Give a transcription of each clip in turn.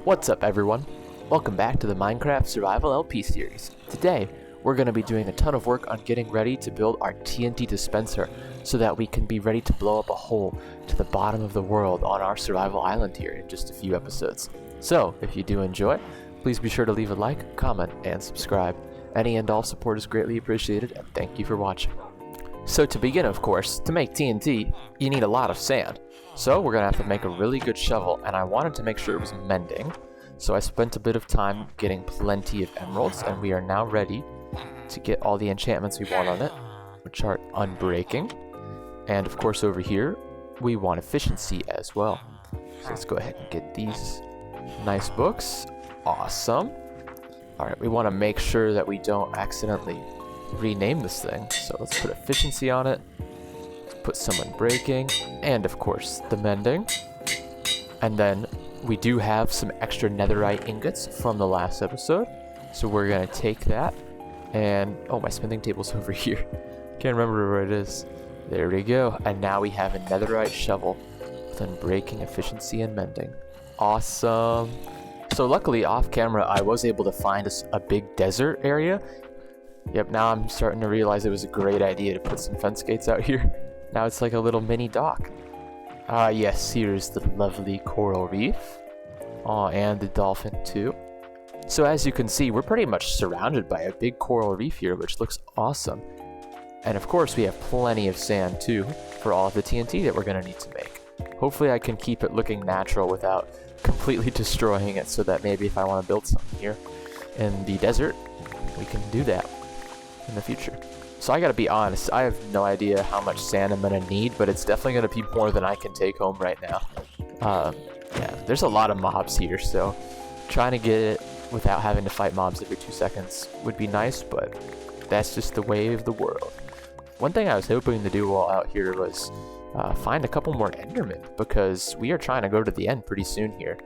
What's up everyone? Welcome back to the Minecraft Survival LP series. Today, we're going to be doing a ton of work on getting ready to build our TNT Dispenser so that we can be ready to blow up a hole to the bottom of the world on our survival island here in just a few episodes. So, if you do enjoy, please be sure to leave a like, comment, and subscribe. Any and all support is greatly appreciated, and thank you for watching. So to begin, of course, to make TNT, you need a lot of sand. So we're going to have to make a really good shovel, and I wanted to make sure it was mending. So I spent a bit of time getting plenty of emeralds, and we are now ready to get all the enchantments we want on it, which are unbreaking. And of course over here, we want efficiency as well. So let's go ahead and get these nice books. Awesome. Alright, we want to make sure that we don't accidentally rename this thing. So let's put efficiency on it. Let's put some unbreaking, and of course the mending. And then we do have some extra netherite ingots from the last episode. So we're going to take that and... oh, my smithing table's over here. Can't remember where it is. There we go. And now we have a netherite shovel with unbreaking, efficiency, and mending. Awesome. So luckily off camera I was able to find a big desert area. Yep, now I'm starting to realize it was a great idea to put some fence gates out here. Now it's like a little mini dock. Yes, here's the lovely coral reef. Oh, and the dolphin too. So as you can see, we're pretty much surrounded by a big coral reef here, which looks awesome. And of course we have plenty of sand too for all of the TNT that we're going to need to make. Hopefully I can keep it looking natural without completely destroying it, so that maybe if I want to build something here in the desert, we can do that in the future. So I gotta be honest, I have no idea how much sand I'm gonna need, but it's definitely gonna be more than I can take home right now. Yeah, there's a lot of mobs here, so trying to get it without having to fight mobs every 2 seconds would be nice, but that's just the way of the world. One thing I was hoping to do while out here was find a couple more endermen, because we are trying to go to the end pretty soon here.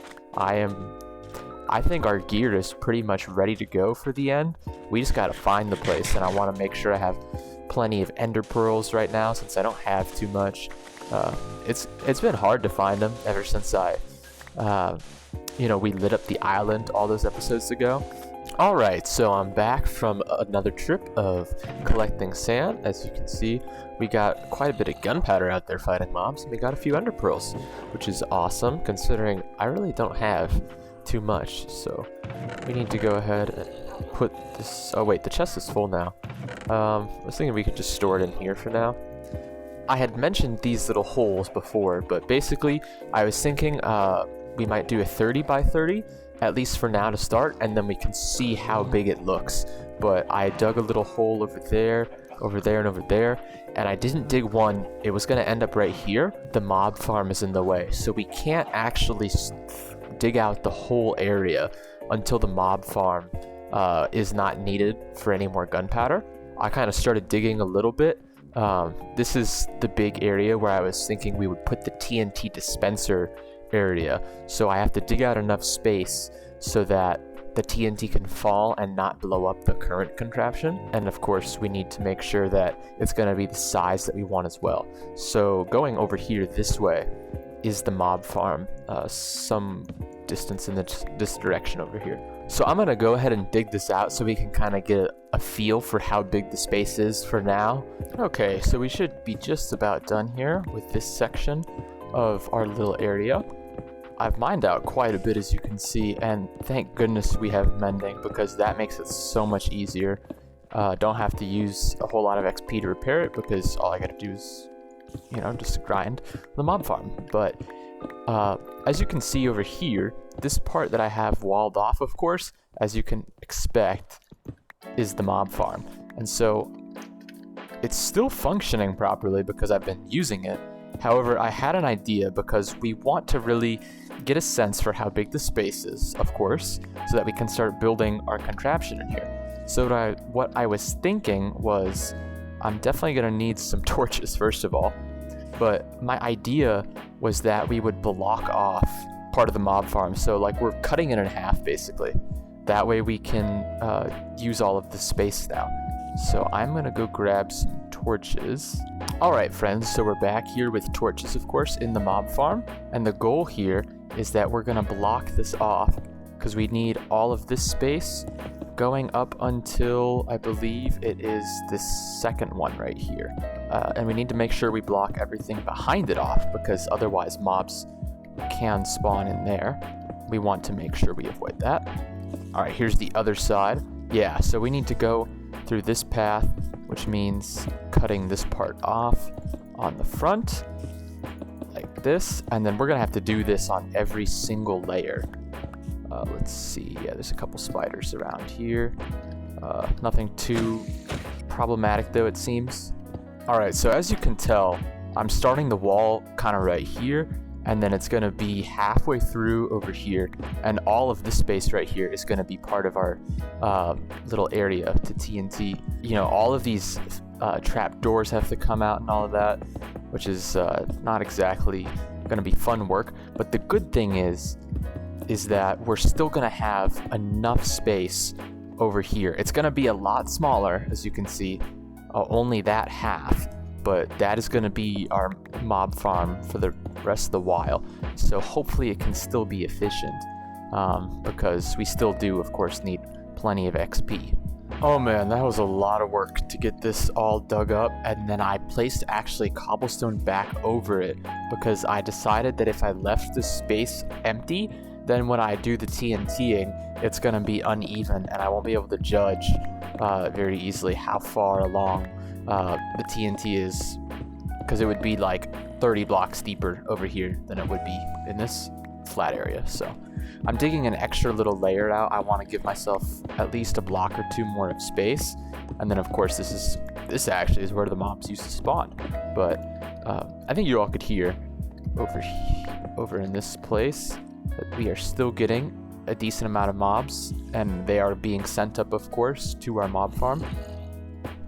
I think our gear is pretty much ready to go for the end. We just gotta find the place, and I want to make sure I have plenty of ender pearls right now since I don't have too much. It's been hard to find them ever since we lit up the island all those episodes ago. Alright, so I'm back from another trip of collecting sand. As you can see, we got quite a bit of gunpowder out there fighting mobs, and we got a few ender pearls, which is awesome considering I really don't have too much. So we need to go ahead and put this... oh wait, the chest is full now. I was thinking we could just store it in here for now. I had mentioned these little holes before, but basically I was thinking we might do a 30 by 30 at least for now to start, and then we can see how big it looks. But I dug a little hole over there, and over there, and I didn't dig one. It was going to end up right here. The mob farm is in the way, so we can't actually dig out the whole area until the mob farm is not needed for any more gunpowder. I kind of started digging a little bit. This is the big area where I was thinking we would put the TNT dispenser area. So I have to dig out enough space so that the TNT can fall and not blow up the current contraption. And of course we need to make sure that it's going to be the size that we want as well. So going over here this way is the mob farm, some distance in this direction over here. So I'm gonna go ahead and dig this out so we can kind of get a feel for how big the space is for now. Okay, so we should be just about done here with this section of our little area. I've mined out quite a bit, as you can see, and thank goodness we have mending, because that makes it so much easier. Don't have to use a whole lot of XP to repair it, because all I gotta do is just grind the mob farm. But as you can see over here, this part that I have walled off, of course, as you can expect, is the mob farm. And so it's still functioning properly because I've been using it. However, I had an idea, because we want to really get a sense for how big the space is, of course, so that we can start building our contraption in here. So what I was thinking was, I'm definitely going to need some torches first of all, but my idea was that we would block off part of the mob farm, so like we're cutting it in half basically. That way we can use all of the space now. So I'm going to go grab some torches. Alright friends, so we're back here with torches, of course, in the mob farm, and the goal here is that we're going to block this off because we need all of this space going up until I believe it is this second one right here. And we need to make sure we block everything behind it off, because otherwise mobs can spawn in there. We want to make sure we avoid that. All right, here's the other side. Yeah, so we need to go through this path, which means cutting this part off on the front like this, and then we're gonna have to do this on every single layer. Let's see, yeah, there's a couple spiders around here. Nothing too problematic though, it seems. All right, so as you can tell, I'm starting the wall kind of right here, and then it's going to be halfway through over here, and all of this space right here is going to be part of our little area to TNT. You know, all of these trap doors have to come out and all of that, which is not exactly going to be fun work. But the good thing is that we're still going to have enough space over here. It's going to be a lot smaller, as you can see, only that half, but that is going to be our mob farm for the rest of the while. So hopefully it can still be efficient, because we still do, of course, need plenty of XP. Oh man, that was a lot of work to get this all dug up, and then I placed actually cobblestone back over it because I decided that if I left the space empty, then when I do the TNTing, it's going to be uneven and I won't be able to judge very easily how far along the TNT is, because it would be like 30 blocks deeper over here than it would be in this flat area. So I'm digging an extra little layer out. I want to give myself at least a block or two more of space, and then of course this actually is where the mobs used to spawn. But I think you all could hear over in this place that we are still getting a decent amount of mobs, and they are being sent up, of course, to our mob farm.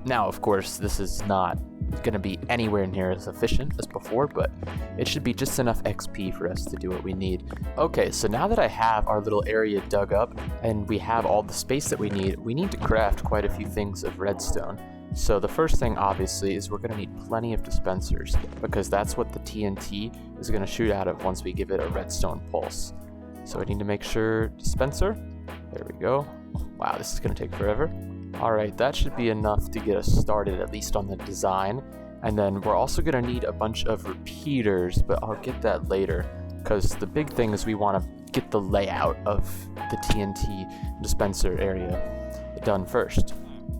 Now, of course, this is not going to be anywhere near as efficient as before, but it should be just enough XP for us to do what we need. Okay, so now that I have our little area dug up and we have all the space that we need to craft quite a few things of redstone. So the first thing, obviously, is we're going to need plenty of dispensers, because that's what the TNT is going to shoot out of once we give it a redstone pulse. So I need to make sure dispenser. There we go. Wow, this is going to take forever. All right, that should be enough to get us started, at least on the design. And then we're also going to need a bunch of repeaters, but I'll get that later, because the big thing is we want to get the layout of the TNT dispenser area done first.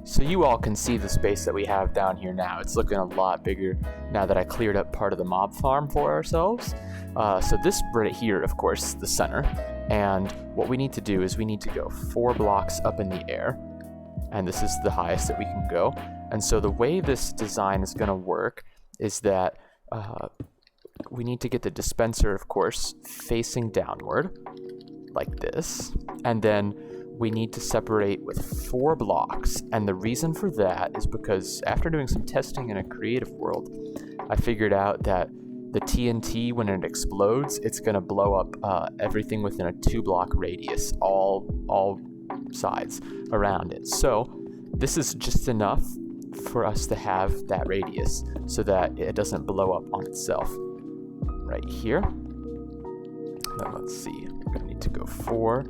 So you all can see the space that we have down here now. It's looking a lot bigger now that I cleared up part of the mob farm for ourselves. So this right here, of course, is the center. And what we need to do is we need to go 4 blocks up in the air. And this is the highest that we can go. And so the way this design is going to work is that we need to get the dispenser, of course, facing downward like this. And then we need to separate with 4 blocks. And the reason for that is because after doing some testing in a creative world, I figured out that the TNT, when it explodes, it's going to blow up everything within a 2-block radius, all sides around it. So this is just enough for us to have that radius so that it doesn't blow up on itself. Right here. Then let's see, we're going to need to go 4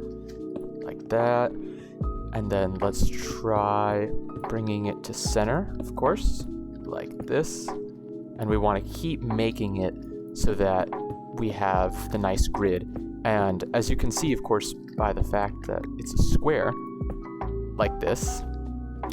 like that, and then let's try bringing it to center, of course, like this. And we want to keep making it so that we have the nice grid. And as you can see, of course, by the fact that it's a square like this,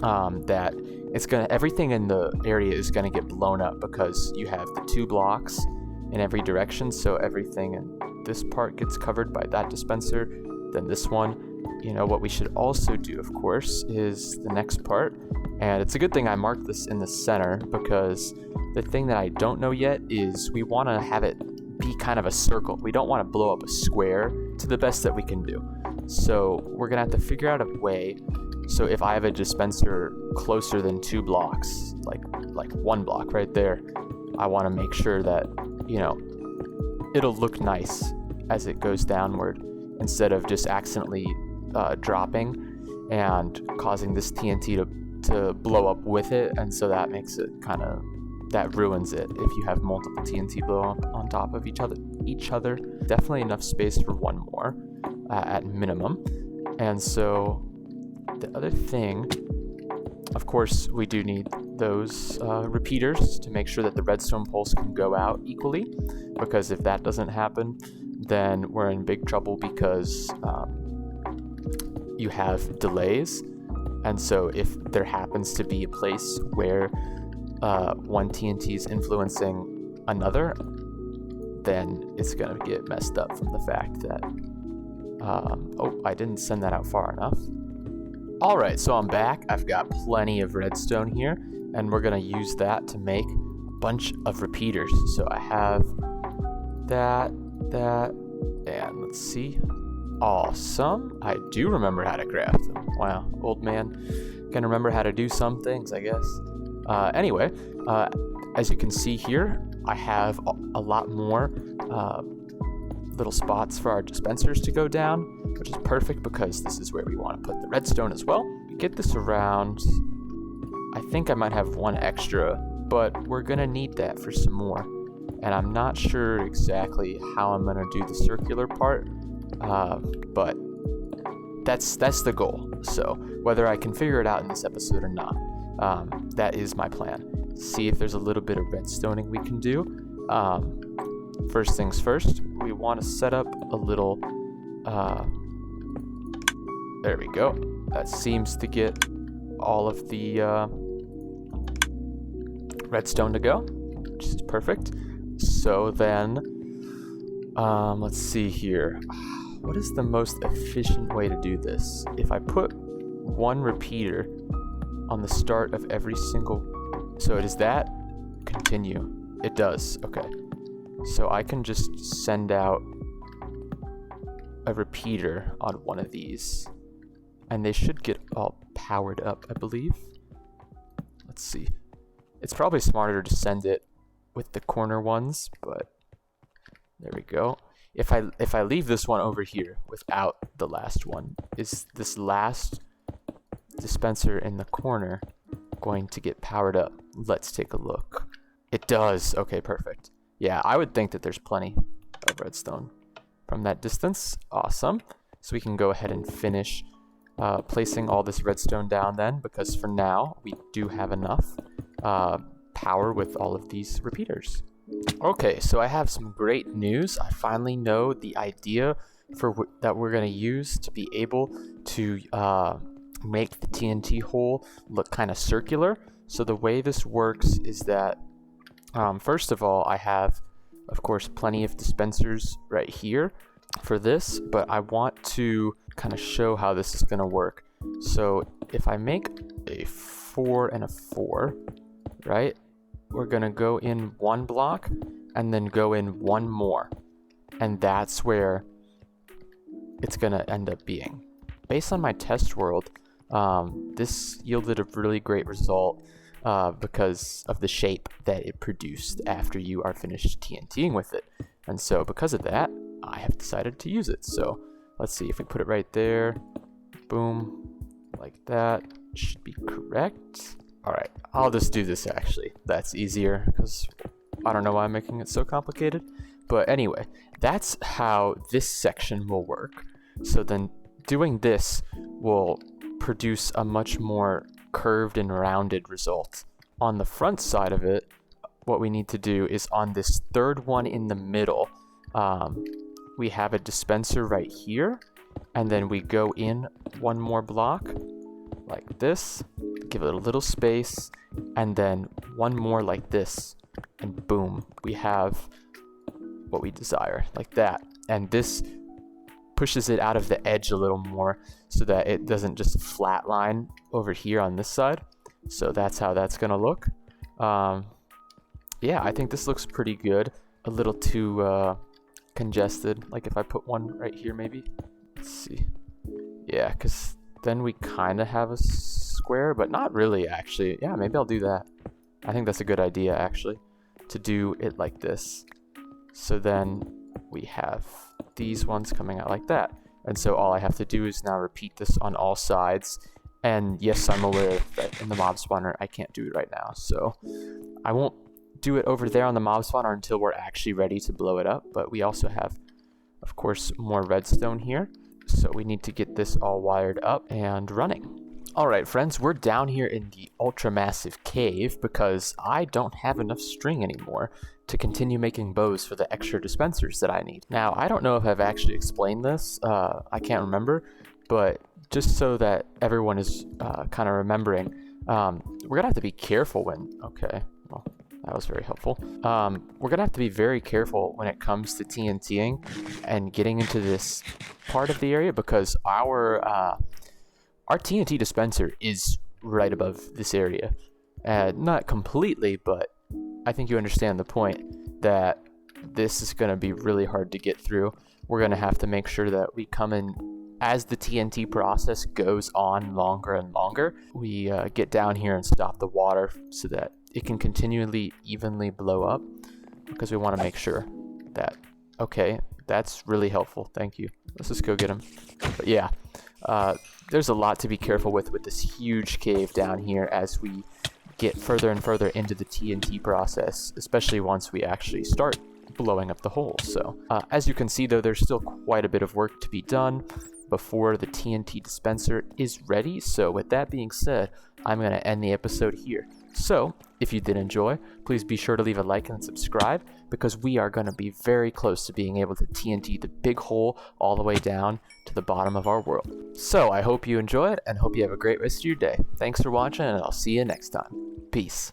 that it's gonna, everything in the area is gonna get blown up because you have the 2 blocks in every direction. So everything in this part gets covered by that dispenser, then this one. You know, what we should also do, of course, is the next part. And it's a good thing I marked this in the center, because the thing that I don't know yet is we want to have it be kind of a circle. We don't want to blow up a square to the best that we can do. So we're going to have to figure out a way. So if I have a dispenser closer than 2 blocks, like 1 block right there, I want to make sure that, you know, it'll look nice as it goes downward, instead of just accidentally dropping and causing this TNT to blow up with it. And so that makes it kind of, that ruins it if you have multiple TNT blow up on top of each other. Definitely enough space for 1 more. at minimum. And so the other thing, of course, we do need those repeaters to make sure that the redstone poles can go out equally, because if that doesn't happen, then we're in big trouble, because you have delays. And so if there happens to be a place where one TNT is influencing another, then it's going to get messed up from the fact that oh, I didn't send that out far enough. Alright, so I'm back. I've got plenty of redstone here, and we're going to use that to make a bunch of repeaters. So I have that, and let's see. Awesome. I do remember how to craft them. Wow, old man can remember how to do some things, I guess. Anyway, as you can see here, I have a lot more little spots for our dispensers to go down, which is perfect because this is where we want to put the redstone as well. We get this around, I think I might have one extra, but we're gonna need that for some more. And I'm not sure exactly how I'm gonna do the circular part, but that's the goal. So whether I can figure it out in this episode or not, that is my plan. See if there's a little bit of redstoning we can do. First things first, we want to set up a little, there we go. That seems to get all of the redstone to go, which is perfect. So then, let's see here. What is the most efficient way to do this? If I put one repeater on the start of every single, so does that continue? It does, okay. So I can just send out a repeater on one of these, and they should get all powered up, I believe. Let's see. It's probably smarter to send it with the corner ones, but there we go. If I leave this one over here without the last one, is this last dispenser in the corner going to get powered up? Let's take a look. It does. Okay, perfect. Yeah, I would think that there's plenty of redstone from that distance. Awesome. So we can go ahead and finish placing all this redstone down then, because for now we do have enough power with all of these repeaters. Okay, so I have some great news. I finally know the idea for that we're going to use to be able to make the TNT hole look kind of circular. So the way this works is that first of all, I have, of course, plenty of dispensers right here for this, but I want to kind of show how this is going to work. So if I make a 4 and a 4, right, we're going to go in one block and then go in one more. And that's where it's going to end up being. Based on my test world, this yielded a really great result. Because of the shape that it produced after you are finished TNTing with it. And so because of that, I have decided to use it. So let's see if we put it right there. Boom. Like that. Should be correct. All right. I'll just do this actually. That's easier because I don't know why I'm making it so complicated. But anyway, that's how this section will work. So then doing this will produce a much more curved and rounded result. On the front side of it, what we need to do is on this third one in the middle, we have a dispenser right here, and then we go in one more block like this, give it a little space, and then one more like this, and boom, we have what we desire, like that. And this pushes it out of the edge a little more so that it doesn't just flatline over here on this side. So that's how that's gonna look. Yeah, I think this looks pretty good. A little too congested. Like if I put one right here maybe. Let's see. Yeah, because then we kind of have a square, but not really actually. Yeah, maybe I'll do that. I think that's a good idea actually, to do it like this. So then we have these ones coming out like that. And so all I have to do is now repeat this on all sides. And yes, I'm aware that in the mob spawner, I can't do it right now. So I won't do it over there on the mob spawner until we're actually ready to blow it up. But we also have, of course, more redstone here. So we need to get this all wired up and running. Alright friends, we're down here in the ultra-massive cave because I don't have enough string anymore to continue making bows for the extra dispensers that I need. Now, I don't know if I've actually explained this, I can't remember, but just so that everyone is kind of remembering, we're gonna have to be careful when, okay, well, that was very helpful. We're gonna have to be very careful when it comes to TNTing and getting into this part of the area because our TNT dispenser is right above this area. Not completely, but I think you understand the point that this is going to be really hard to get through. We're going to have to make sure that we come in as the TNT process goes on longer and longer. We get down here and stop the water so that it can continually evenly blow up because we want to make sure that, okay, that's really helpful. Thank you. Let's just go get him. But yeah. There's a lot to be careful with this huge cave down here as we get further and further into the TNT process, especially once we actually start blowing up the holes. So as you can see though, there's still quite a bit of work to be done before the TNT dispenser is ready. So with that being said, I'm going to end the episode here. So if you did enjoy, please be sure to leave a like and subscribe because we are going to be very close to being able to TNT the big hole all the way down to the bottom of our world. So I hope you enjoyed and hope you have a great rest of your day. Thanks for watching and I'll see you next time. Peace.